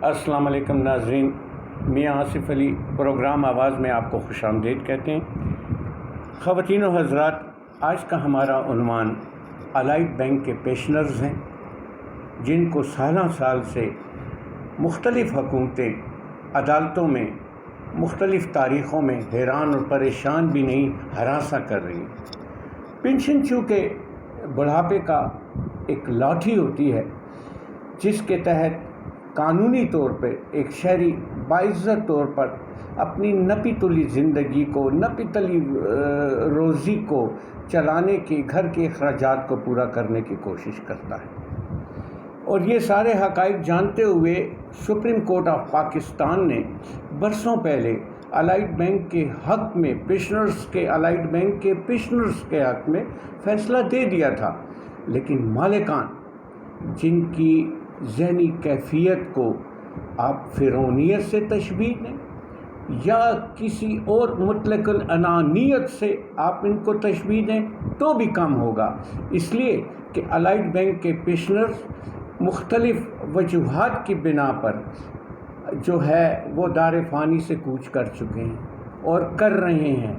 السلام علیکم ناظرین، میاں آصف علی پروگرام آواز میں آپ کو خوش آمدید کہتے ہیں۔ خواتین و حضرات، آج کا ہمارا عنوان الائٹ بینک کے پیشنرز ہیں، جن کو سالہ سال سے مختلف حکومتیں عدالتوں میں مختلف تاریخوں میں حیران اور پریشان بھی نہیں ہراساں کر رہی ہیں۔ پنشن چونکہ بڑھاپے کا ایک لاٹھی ہوتی ہے، جس کے تحت قانونی طور پہ ایک شہری باعزت طور پر اپنی نپی تلی زندگی کو، نپی تلی روزی کو چلانے کی، گھر کے اخراجات کو پورا کرنے کی کوشش کرتا ہے۔ اور یہ سارے حقائق جانتے ہوئے سپریم کورٹ آف پاکستان نے برسوں پہلے الائٹ بینک کے حق میں الائٹ بینک کے پیشنرز کے حق میں فیصلہ دے دیا تھا، لیکن مالکان جن کی ذہنی کیفیت کو آپ فرعونیت سے تشبیہ دیں یا کسی اور مطلق العنانیت سے آپ ان کو تشبیہ دیں تو بھی کم ہوگا، اس لیے کہ الائٹ بینک کے پیشنرز مختلف وجوہات کی بنا پر جو ہے وہ دار فانی سے کوچ کر چکے ہیں اور کر رہے ہیں،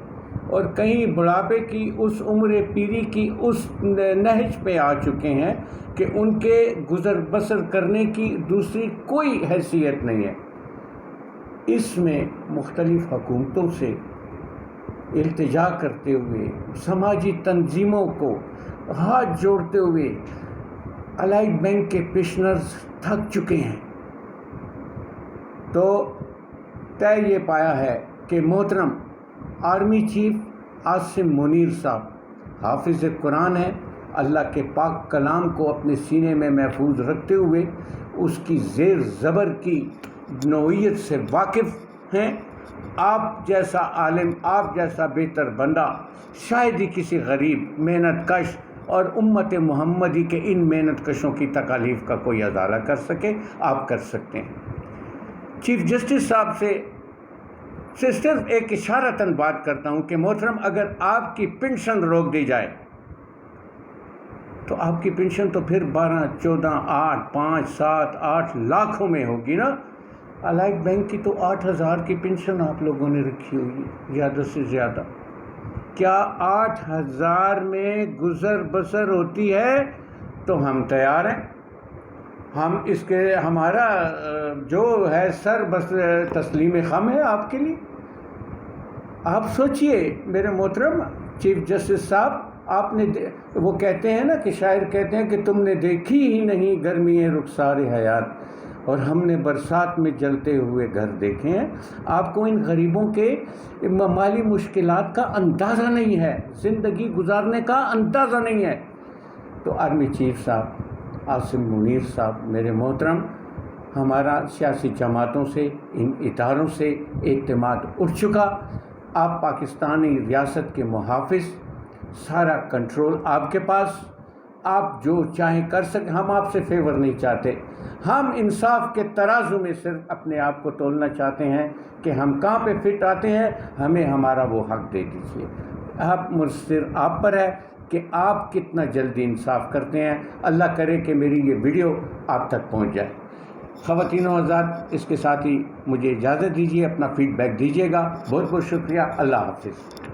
اور کہیں بڑھاپے کی اس عمر پیری کی اس نہج پہ آ چکے ہیں کہ ان کے گزر بسر کرنے کی دوسری کوئی حیثیت نہیں ہے۔ اس میں مختلف حکومتوں سے التجا کرتے ہوئے، سماجی تنظیموں کو ہاتھ جوڑتے ہوئے الائٹ بینک کے پیشنرز تھک چکے ہیں، تو طے یہ پایا ہے کہ محترم آرمی چیف عاصم منیر صاحب حافظ قرآن ہیں، اللہ کے پاک کلام کو اپنے سینے میں محفوظ رکھتے ہوئے اس کی زیر زبر کی نوعیت سے واقف ہیں۔ آپ جیسا عالم، آپ جیسا بہتر بندہ شاید ہی کسی غریب محنت کش اور امت محمدی کے ان محنت کشوں کی تکالیف کا کوئی ازالہ کر سکے، آپ کر سکتے ہیں۔ چیف جسٹس صاحب سے صرف ایک اشارتاً بات کرتا ہوں کہ محترم اگر آپ کی پنشن روک دی جائے تو آپ کی پنشن تو پھر 12، 14، 8، 5، 7، 8 لاکھوں میں ہوگی نا۔ الائٹ بینک کی تو 8,000 کی پنشن آپ لوگوں نے رکھی ہوگی، زیادہ سے زیادہ۔ کیا 8,000 میں گزر بسر ہوتی ہے تو ہم تیار ہیں، ہم اس کے ہمارا جو ہے سر بس تسلیم خم ہے آپ کے لیے۔ آپ سوچئے میرے محترم چیف جسٹس صاحب، آپ نے وہ کہتے ہیں نا کہ شاعر کہتے ہیں کہ تم نے دیکھی ہی نہیں گرمی رخسار حیات، اور ہم نے برسات میں جلتے ہوئے گھر دیکھے ہیں۔ آپ کو ان غریبوں کے مالی مشکلات کا اندازہ نہیں ہے، زندگی گزارنے کا اندازہ نہیں ہے۔ تو آرمی چیف صاحب عاصم منیر صاحب میرے محترم، ہمارا سیاسی جماعتوں سے، ان اداروں سے اعتماد اٹھ چکا۔ آپ پاکستانی ریاست کے محافظ، سارا کنٹرول آپ کے پاس، آپ جو چاہیں کر سکیں۔ ہم آپ سے فیور نہیں چاہتے، ہم انصاف کے ترازو میں صرف اپنے آپ کو تولنا چاہتے ہیں کہ ہم کہاں پہ فٹ آتے ہیں، ہمیں ہمارا وہ حق دے دیجیے۔ اب منحصر آپ پر ہے کہ آپ کتنا جلدی انصاف کرتے ہیں۔ اللہ کرے کہ میری یہ ویڈیو آپ تک پہنچ جائے۔ خواتین و حضرات، اس کے ساتھ ہی مجھے اجازت دیجیے، اپنا فیڈ بیک دیجیے گا۔ بہت بہت شکریہ، اللہ حافظ۔